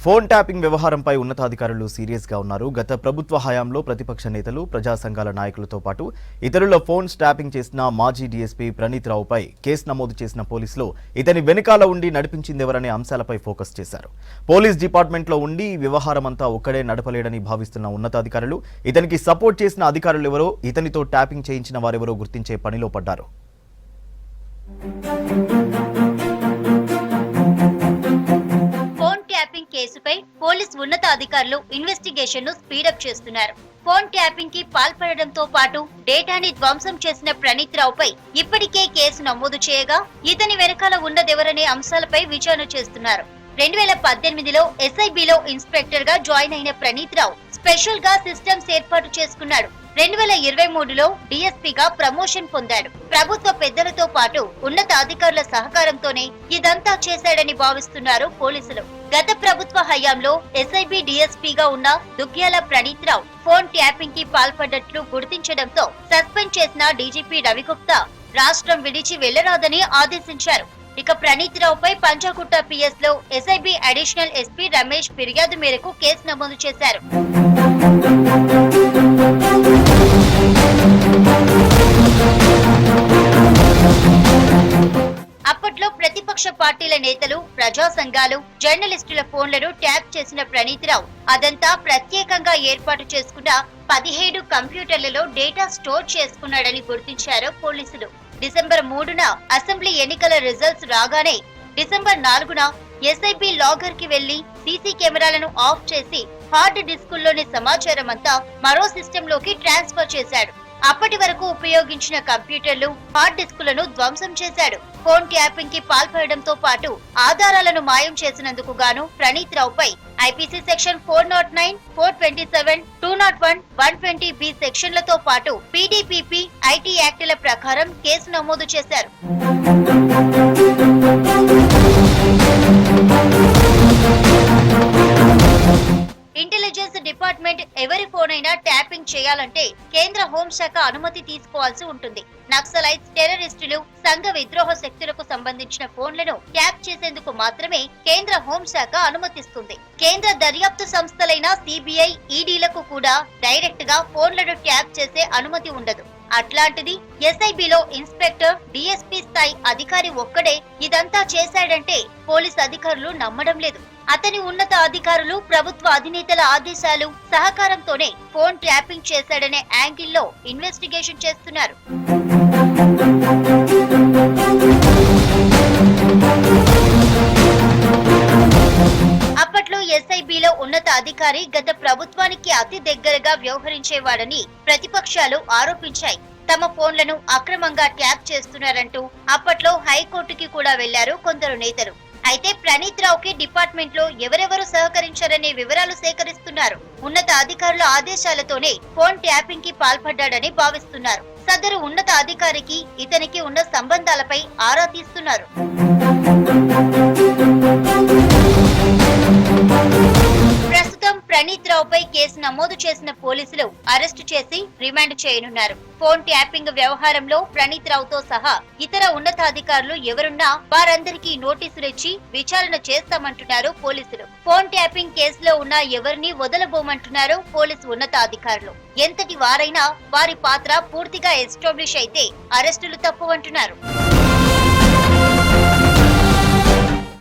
Phone tapping వ్యవహారంపై ఉన్నతాధికారులు serious గా ఉన్నారు. గత ప్రభుత్వ హయాంలో ప్రతిపక్ష నేతలు, ప్రజా సంఘాల నాయకులతో పాటు ఇతరుల ఫోన్ ట్యాపింగ్ చేసిన మాజీ డీఎస్పీ ప్రణీత్ రావుపై కేసు నమోదు చేసిన పోలీసులు ఇతని వెనుకాల ఉండి నడిపించిందెవరనే అంశాలపై ఫోకస్ చేశారు. పోలీస్ డిపార్ట్మెంట్లో ఉండి ఈ వ్యవహారమంతా ఒక్కడే నడపలేడని భావిస్తున్న ఉన్నతాధికారులు ఇతనికి సపోర్ట్ చేసిన అధికారులు ఎవరో, ఇతనితో ట్యాపింగ్ చేయించిన వారెవరో గుర్తించే పనిలో పడ్డారు. కేసుపై పోలీస్ ఉన్నతాధికారులు ఇన్వెస్టిగేషన్ ను స్పీడప్ చేస్తున్నారు. ఫోన్ ట్యాపింగ్ కి పాల్పడడంతో పాటు డేటాని ధ్వంసం చేసిన ప్రణీత్ రావుపై ఇప్పటికే కేసు నమోదు చేయగా ఇతని వెనకాల ఉన్నదెవరనే అంశాలపై విచారణ చేస్తున్నారు. 2018లో ఎస్ఐబిలో ఇన్స్పెక్టర్ గా జాయిన్ అయిన ప్రణీత్ రావు స్పెషల్ గా సిస్టమ్స్ ఏర్పాటు చేసుకున్నాడు. 2023లో డీఎస్పీగా ప్రమోషన్ పొందాడు. ప్రభుత్వ పెద్దలతో పాటు ఉన్నత అధికారుల సహకారంతోనే ఇదంతా చేశాడని భావిస్తున్నారు పోలీసులు. గత ప్రభుత్వ హయాంలో ఎస్ఐబి డీఎస్పీగా ఉన్న దుగ్గ్యాల ప్రణీత్ రావు ఫోన్ ట్యాపింగ్ కి పాల్పడ్డట్లు గుర్తించడంతో సస్పెండ్ చేసిన డీజీపీ రవిగుప్తా రాష్ట్రం విడిచి వెళ్లరాదని ఆదేశించారు. ఇక ప్రణీత్ రావుపై పంజాగుట్ట పిఎస్ లో ఎస్ఐబి అడిషనల్ ఎస్పీ రమేష్ ఫిర్యాదు మేరకు కేసు నమోదు చేశారు. అప్పట్లో ప్రతిపక్ష పార్టీల నేతలు, ప్రజా సంఘాలు, జర్నలిస్టుల ఫోన్లను ట్యాప్ చేసిన ప్రణీత్ రావు అదంతా ప్రత్యేకంగా ఏర్పాటు చేసుకున్న 17 కంప్యూటర్లలో డేటా స్టోర్ చేసుకున్నాడని గుర్తించారు పోలీసులు. డిసెంబర్ 3న అసెంబ్లీ ఎన్నికల రిజల్ట్స్ రాగానే డిసెంబర్ 4న ఎస్ఐబి లాగర్ కి వెళ్లి సీసీ కెమెరాలను ఆఫ్ చేసి హార్డ్ డిస్కుల్లోని సమాచారం అంతా మరో సిస్టమ్ లోకి ట్రాన్స్ఫర్ చేశాడు. అప్పటి వరకు ఉపయోగించిన కంప్యూటర్లు, హార్డ్ డిస్కులను ధ్వంసం చేశాడు. ఫోన్ ట్యాపింగ్ కి పాల్పడడంతో పాటు ఆధారాలను మాయం చేసినందుకు గాను ప్రణీత్ రావుపై ఐపీసీ సెక్షన్ 409, 427, 201, 120B సెక్షన్లతో పాటు పీడీపీపీ, ఐటీ యాక్టుల ప్రకారం కేసు నమోదు చేశారు. ఇంటెలిజెన్స్ డిపార్ట్మెంట్ ఎవరి ఫోన్ అయినా ట్యాపింగ్ చేయాలంటే కేంద్ర హోంశాఖ అనుమతి తీసుకోవాల్సి ఉంటుంది. నక్సలైట్స్, టెర్రరిస్టులు, సంఘ విద్రోహ శక్తులకు సంబంధించిన ఫోన్లను ట్యాప్ చేసేందుకు మాత్రమే కేంద్ర హోంశాఖ అనుమతిస్తుంది. కేంద్ర దర్యాప్తు సంస్థలైన సిబిఐ, ఈడీలకు కూడా డైరెక్ట్ గా ఫోన్లను ట్యాప్ చేసే అనుమతి ఉండదు. అట్లాంటిది ఎస్ఐబిలో ఇన్స్పెక్టర్, డీఎస్పీ స్థాయి అధికారి ఒక్కడే ఇదంతా చేశాడంటే పోలీస్ అధికారులు నమ్మడం లేదు. అతని ఉన్నత అధికారులు, ప్రభుత్వ అధినేతల ఆదేశాలు, సహకారంతోనే ఫోన్ ట్యాపింగ్ చేశాడనే యాంగిల్లో ఇన్వెస్టిగేషన్ చేస్తున్నారు. అప్పట్లో ఎస్ఐబిలో ఉన్నత అధికారి గత ప్రభుత్వానికి అతి దగ్గరగా వ్యవహరించేవాడని ప్రతిపక్షాలు ఆరోపించాయి. తమ ఫోన్లను అక్రమంగా ట్యాప్ చేస్తున్నారంటూ అప్పట్లో హైకోర్టుకి కూడా వెళ్లారు కొందరు నేతలు. అయితే ప్రణీత్ రావుకి డిపార్ట్మెంట్ లో ఎవరెవరు సహకరించారనే వివరాలు సేకరిస్తున్నారు. ఉన్నత అధికారుల ఆదేశాలతోనే ఫోన్ ట్యాపింగ్ కి పాల్పడ్డాడని భావిస్తున్నారు. సదరు ఉన్నత అధికారికి ఇతనికి ఉన్న సంబంధాలపై ఆరా తీస్తున్నారు. ప్రస్తుతం ప్రణీత్ రావుపై కేసు నమోదు చేసిన పోలీసులు అరెస్టు చేసి రిమాండ్ చేయనున్నారు. ఫోన్ ట్యాపింగ్ వ్యవహారంలో ప్రణీత్ రావుతో సహా ఇతర ఉన్నతాధికారులు ఎవరున్నా వారందరికీ నోటీసులు ఇచ్చి విచారణ చేస్తామంటున్నారు పోలీసులు. ఫోన్ ట్యాపింగ్ కేసులో ఉన్న ఎవరిని వదలబోమంటున్నారు పోలీసు ఉన్నతాధికారులు. ఎంతటి వారైనా వారి పాత్ర పూర్తిగా ఎస్టాబ్లిష్ అయితే అరెస్టులు తప్పవంటున్నారు.